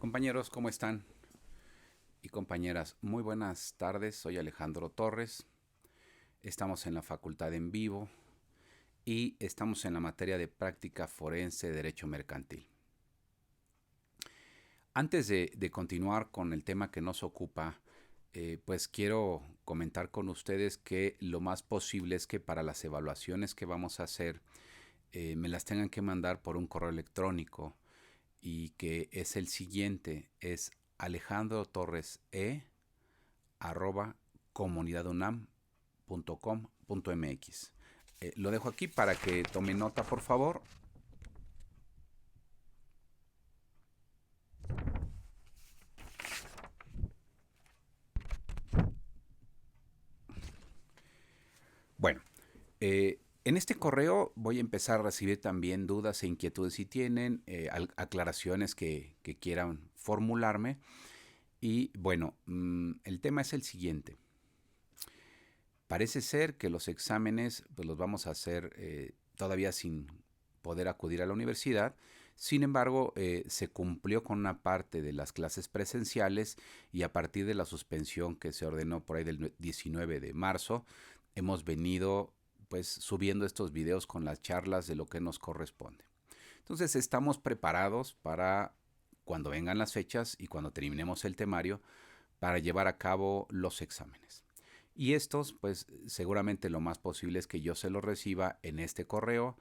Compañeros, ¿cómo están? Y compañeras, muy buenas tardes. Soy Alejandro Torres. Estamos en la Facultad en Vivo y estamos en la materia de práctica forense de Derecho Mercantil. Antes de continuar con el tema que nos ocupa, pues quiero comentar con ustedes que lo más posible es que para las evaluaciones que vamos a hacer, me las tengan que mandar por un correo electrónico y que es el siguiente, es alejandrotorrese arroba comunidadunam.com.mx. Lo dejo aquí para que tome nota, por favor. Bueno, en este correo voy a empezar a recibir también dudas e inquietudes si tienen, aclaraciones que quieran formularme. Y bueno, el tema es el siguiente. Parece ser que los exámenes pues, los vamos a hacer todavía sin poder acudir a la universidad. Sin embargo, se cumplió con una parte de las clases presenciales y a partir de la suspensión que se ordenó por ahí del 19 de marzo, hemos venido pues subiendo estos videos con las charlas de lo que nos corresponde. Entonces estamos preparados para cuando vengan las fechas y cuando terminemos el temario para llevar a cabo los exámenes. Y estos, pues seguramente lo más posible es que yo se los reciba en este correo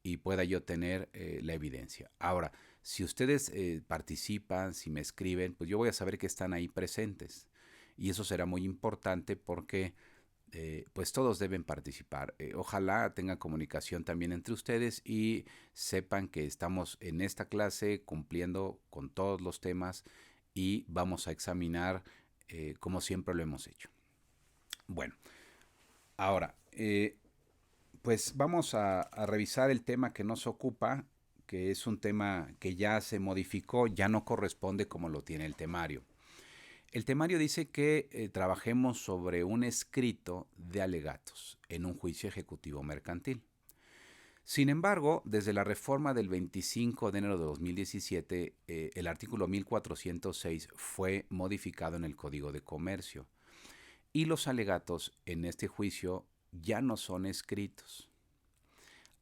y pueda yo tener la evidencia. Ahora, si ustedes participan, si me escriben, pues yo voy a saber que están ahí presentes. Y eso será muy importante porque pues todos deben participar. Ojalá tengan comunicación también entre ustedes y sepan que estamos en esta clase cumpliendo con todos los temas y vamos a examinar como siempre lo hemos hecho. Bueno, ahora, pues vamos a revisar el tema que nos ocupa, que es un tema que ya se modificó, ya no corresponde como lo tiene el temario. El temario dice que trabajemos sobre un escrito de alegatos en un juicio ejecutivo mercantil. Sin embargo, desde la reforma del 25 de enero de 2017, el artículo 1406 fue modificado en el Código de Comercio y los alegatos en este juicio ya no son escritos.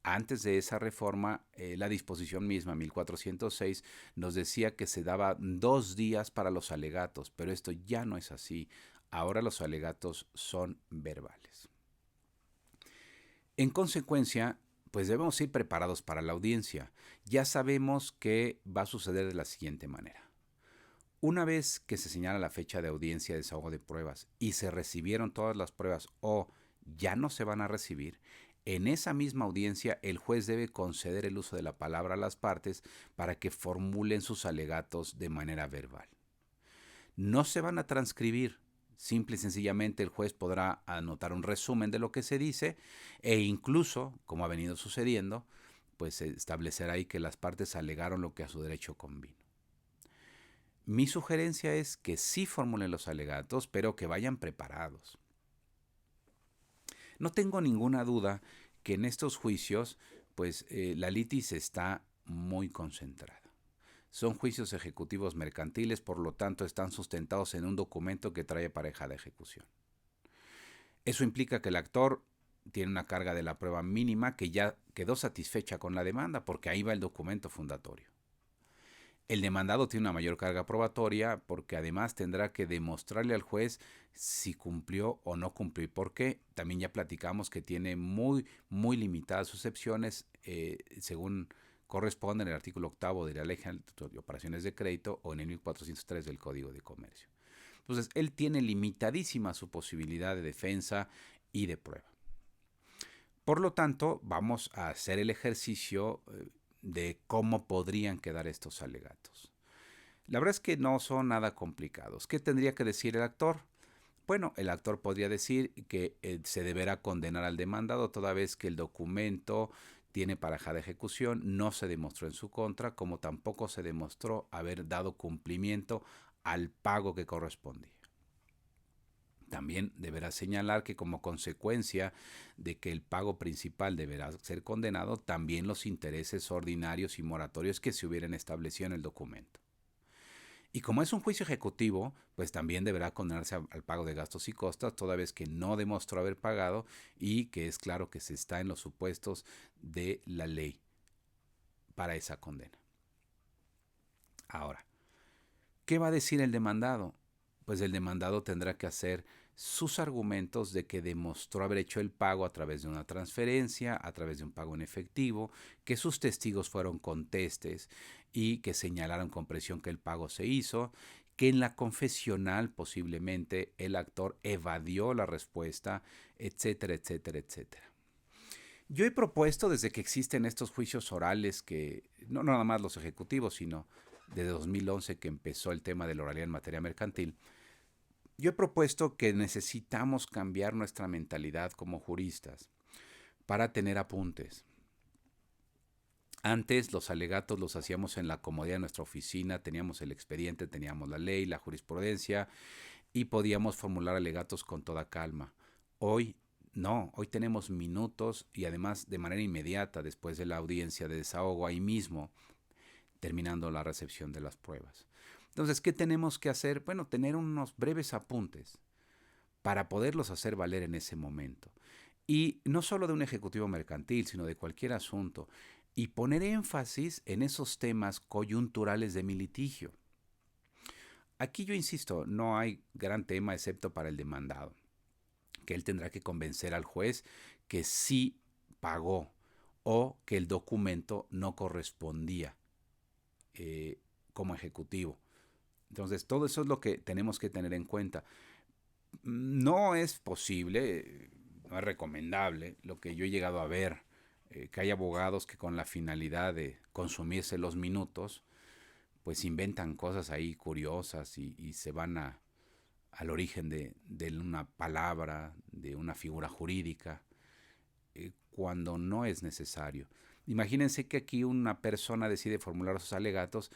Antes de esa reforma, la disposición misma, 1406, nos decía que se daba 2 días para los alegatos, pero esto ya no es así. Ahora los alegatos son verbales. En consecuencia, pues debemos ir preparados para la audiencia. Ya sabemos que va a suceder de la siguiente manera. Una vez que se señala la fecha de audiencia de desahogo de pruebas y se recibieron todas las pruebas o ya no se van a recibir, en esa misma audiencia el juez debe conceder el uso de la palabra a las partes para que formulen sus alegatos de manera verbal. No se van a transcribir, simple y sencillamente el juez podrá anotar un resumen de lo que se dice e incluso, como ha venido sucediendo, pues establecerá ahí que las partes alegaron lo que a su derecho convino. Mi sugerencia es que sí formulen los alegatos, pero que vayan preparados. No tengo ninguna duda que en estos juicios, pues la litis está muy concentrada. Son juicios ejecutivos mercantiles, por lo tanto están sustentados en un documento que trae pareja de ejecución. Eso implica que el actor tiene una carga de la prueba mínima que ya quedó satisfecha con la demanda, porque ahí va el documento fundatorio. El demandado tiene una mayor carga probatoria porque además tendrá que demostrarle al juez si cumplió o no cumplió. Porque también ya platicamos que tiene muy limitadas excepciones según corresponde en el artículo 8 de la Ley General de Operaciones de Crédito o en el 1403 del Código de Comercio. Entonces, él tiene limitadísima su posibilidad de defensa y de prueba. Por lo tanto, vamos a hacer el ejercicio de cómo podrían quedar estos alegatos. La verdad es que no son nada complicados. ¿Qué tendría que decir el actor? Bueno, el actor podría decir que se deberá condenar al demandado toda vez que el documento tiene pareja de ejecución, no se demostró en su contra, como tampoco se demostró haber dado cumplimiento al pago que correspondía. También deberá señalar que como consecuencia de que el pago principal deberá ser condenado, también los intereses ordinarios y moratorios que se hubieran establecido en el documento. Y como es un juicio ejecutivo, pues también deberá condenarse al pago de gastos y costas, toda vez que no demostró haber pagado y que es claro que se está en los supuestos de la ley para esa condena. Ahora, ¿qué va a decir el demandado? Pues el demandado tendrá que hacer sus argumentos de que demostró haber hecho el pago a través de una transferencia, a través de un pago en efectivo, que sus testigos fueron contestes y que señalaron con presión que el pago se hizo, que en la confesional posiblemente el actor evadió la respuesta, etcétera, etcétera, etcétera. Yo he propuesto desde que existen estos juicios orales que, no nada más los ejecutivos, sino desde 2011 que empezó el tema de la oralidad en materia mercantil, yo he propuesto que necesitamos cambiar nuestra mentalidad como juristas para tener apuntes. Antes los alegatos los hacíamos en la comodidad de nuestra oficina, teníamos el expediente, teníamos la ley, la jurisprudencia y podíamos formular alegatos con toda calma. Hoy no, hoy tenemos minutos y además de manera inmediata después de la audiencia de desahogo ahí mismo, terminando la recepción de las pruebas. Entonces, ¿qué tenemos que hacer? Bueno, tener unos breves apuntes para poderlos hacer valer en ese momento. Y no solo de un ejecutivo mercantil, sino de cualquier asunto. Y poner énfasis en esos temas coyunturales de mi litigio. Aquí yo insisto, no hay gran tema excepto para el demandado, que él tendrá que convencer al juez que sí pagó o que el documento no correspondía como ejecutivo. Entonces, todo eso es lo que tenemos que tener en cuenta. No es posible, no es recomendable, lo que yo he llegado a ver, que hay abogados que con la finalidad de consumirse los minutos, pues inventan cosas ahí curiosas y se van al origen de una palabra, de una figura jurídica, cuando no es necesario. Imagínense que aquí una persona decide formular sus alegatos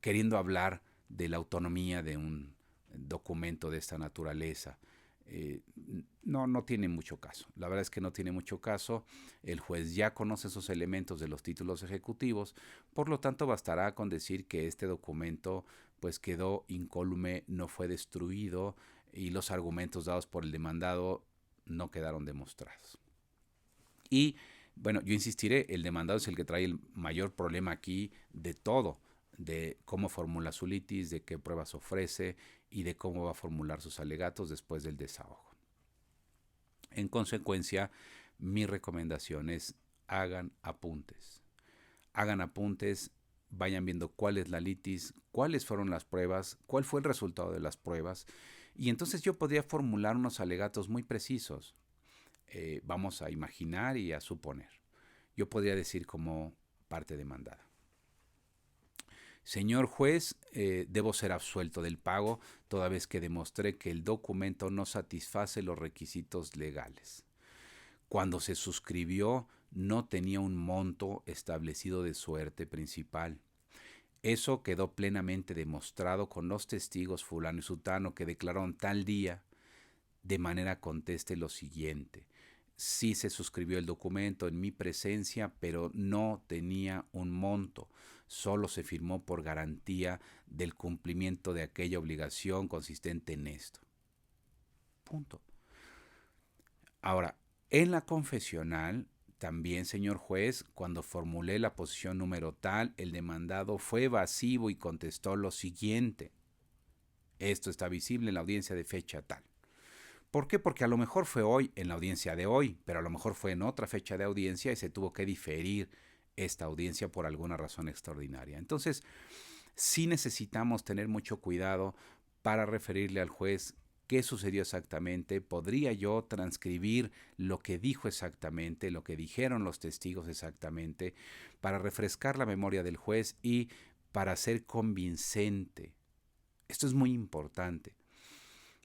queriendo hablar de la autonomía de un documento de esta naturaleza. No tiene mucho caso. La verdad es que no tiene mucho caso. El juez ya conoce esos elementos de los títulos ejecutivos, por lo tanto bastará con decir que este documento pues quedó incólume, no fue destruido y los argumentos dados por el demandado no quedaron demostrados. Y bueno, yo insistiré, el demandado es el que trae el mayor problema aquí de todo, de cómo formula su litis, de qué pruebas ofrece y de cómo va a formular sus alegatos después del desahogo. En consecuencia, mi recomendación es hagan apuntes. Hagan apuntes, vayan viendo cuál es la litis, cuáles fueron las pruebas, cuál fue el resultado de las pruebas. Y entonces yo podría formular unos alegatos muy precisos. Vamos a imaginar y a suponer. Yo podría decir como parte demandada: señor juez, debo ser absuelto del pago toda vez que demostré que el documento no satisface los requisitos legales. Cuando se suscribió no tenía un monto establecido de suerte principal. Eso quedó plenamente demostrado con los testigos fulano y sutano que declararon tal día. De manera conteste lo siguiente: sí se suscribió el documento en mi presencia, pero no tenía un monto. Solo se firmó por garantía del cumplimiento de aquella obligación consistente en esto. Punto. Ahora, en la confesional, también, señor juez, cuando formulé la posición número tal, el demandado fue evasivo y contestó lo siguiente: esto está visible en la audiencia de fecha tal. ¿Por qué? Porque a lo mejor fue hoy en la audiencia de hoy, pero a lo mejor fue en otra fecha de audiencia y se tuvo que diferir esta audiencia por alguna razón extraordinaria. Entonces, sí necesitamos tener mucho cuidado para referirle al juez qué sucedió exactamente. ¿Podría yo transcribir lo que dijo exactamente, lo que dijeron los testigos exactamente, para refrescar la memoria del juez y para ser convincente? Esto es muy importante.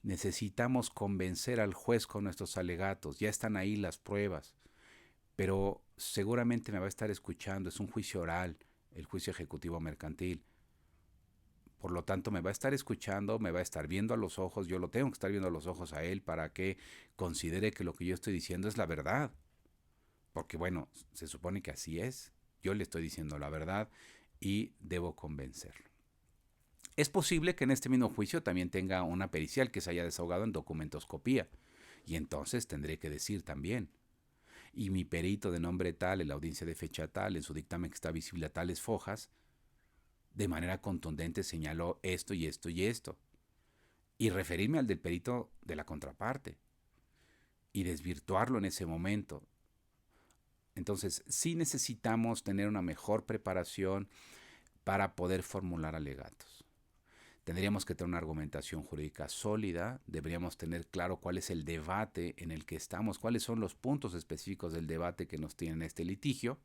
Necesitamos convencer al juez con nuestros alegatos. Ya están ahí las pruebas, pero seguramente me va a estar escuchando. Es un juicio oral, el juicio ejecutivo mercantil. Por lo tanto, me va a estar escuchando, me va a estar viendo a los ojos. Yo lo tengo que estar viendo a los ojos a él para que considere que lo que yo estoy diciendo es la verdad. Porque bueno, se supone que así es. Yo le estoy diciendo la verdad y debo convencerlo. Es posible que en este mismo juicio también tenga una pericial que se haya desahogado en documentoscopía. Y entonces tendré que decir también. Y mi perito de nombre tal, en la audiencia de fecha tal, en su dictamen que está visible a tales fojas, de manera contundente señaló esto y esto y esto. Y referirme al del perito de la contraparte. Y desvirtuarlo en ese momento. Entonces, sí necesitamos tener una mejor preparación para poder formular alegatos. Tendríamos que tener una argumentación jurídica sólida, deberíamos tener claro cuál es el debate en el que estamos, cuáles son los puntos específicos del debate que nos tienen este litigio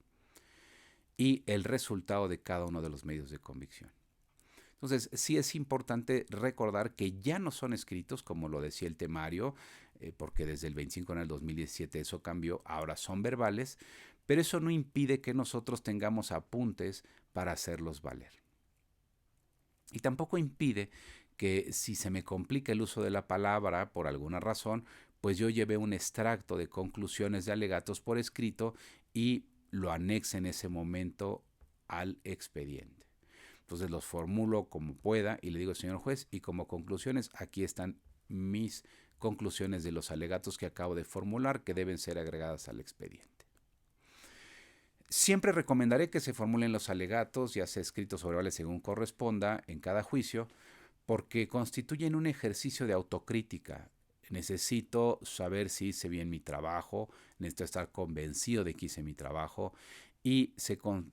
y el resultado de cada uno de los medios de convicción. Entonces, sí es importante recordar que ya no son escritos, como lo decía el temario, porque desde el 25 en el 2017 eso cambió, ahora son verbales, pero eso no impide que nosotros tengamos apuntes para hacerlos valer. Y tampoco impide que si se me complica el uso de la palabra por alguna razón, pues yo lleve un extracto de conclusiones de alegatos por escrito y lo anexe en ese momento al expediente. Entonces los formulo como pueda y le digo, señor juez, y como conclusiones, aquí están mis conclusiones de los alegatos que acabo de formular que deben ser agregadas al expediente. Siempre recomendaré que se formulen los alegatos, ya sea escritos o orales según corresponda, en cada juicio, porque constituyen un ejercicio de autocrítica. Necesito saber si hice bien mi trabajo, necesito estar convencido de que hice mi trabajo y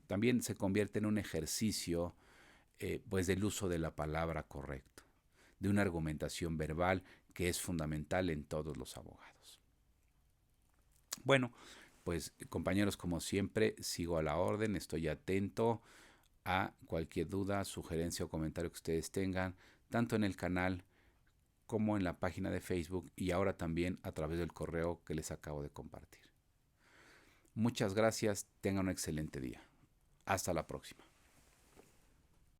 también se convierte en un ejercicio pues del uso de la palabra correcto, de una argumentación verbal que es fundamental en todos los abogados. Bueno, pues compañeros, como siempre, sigo a la orden, estoy atento a cualquier duda, sugerencia o comentario que ustedes tengan, tanto en el canal como en la página de Facebook y ahora también a través del correo que les acabo de compartir. Muchas gracias, tengan un excelente día. Hasta la próxima.